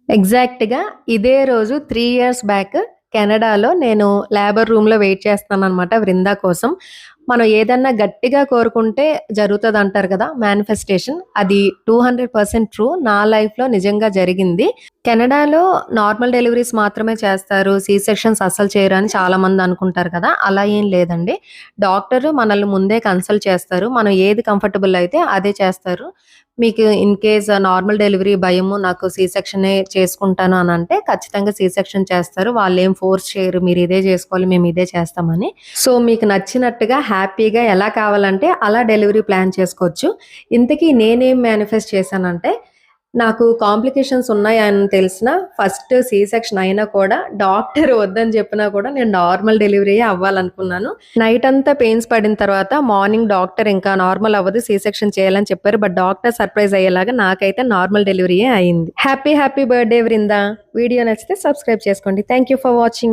ఎగ్జాక్ట్‌గా ఇదే రోజు 3 ఇయర్స్ బ్యాక్ కెనడాలో నేను లేబర్ రూమ్‌లో వెయిట్ చేస్తున్నాననమాట వృంద కోసం. మనం ఏదన్నా గట్టిగా కోరుకుంటే జరుగుతదంటారు గదా! మేనిఫెస్టేషన్ అది 200% ట్రూ. నా లైఫ్‌లో నిజంగా జరిగింది. కెనడాలో నార్మల్ డెలివరీస్ మాత్రమే చేస్తారు. సి సెక్షన్స్ అస్సలు చేయరు అని చాలామంది అనుకుంటారు కదా! అలా ఏం లేదండి. డాక్టరు మనల్ని ముందే కన్సల్ట్ చేస్తారు. మనం ఏది కంఫర్టబుల్ అయితే అదే చేస్తారు. మీకు ఇన్ కేస్ నార్మల్ డెలివరీ భయము, నాకు సి సెక్షనే చేసుకుంటాను అనంటే ఖచ్చితంగా సి సెక్షన్ చేస్తారు. వాళ్ళేం ఫోర్స్ చేయరు. మీరు ఇదే చేసుకోవాలి, మేము ఇదే చేస్తామని. సో, మీకు నచ్చినట్టుగా హ్యాపీగా ఎలా కావాలంటే అలా డెలివరీ ప్లాన్ చేసుకోవచ్చు. ఇంతకీ నేనేం మేనిఫెస్ట్ చేశానంటే, నాకు కాంప్లికేషన్స్ ఉన్నాయని తెలిసినా ఫస్ట్ సి సెక్షన్ అయినా కూడా డాక్టర్ వద్దని చెప్పినా కూడా నేను నార్మల్ డెలివరీయే అవ్వాలనుకున్నాను. నైట్ అంతా పెయిన్స్ పడిన తర్వాత మార్నింగ్ డాక్టర్ ఇంకా నార్మల్ అవ్వదు, సి సెక్షన్ చేయాలని చెప్పారు. బట్ డాక్టర్ సర్ప్రైజ్ అయ్యేలాగా నాకైతే నార్మల్ డెలివరీయే అయింది. Happy birthday Vrinda! వీడియో నచ్చితే సబ్స్క్రైబ్ చేసుకోండి. Thank you for watching.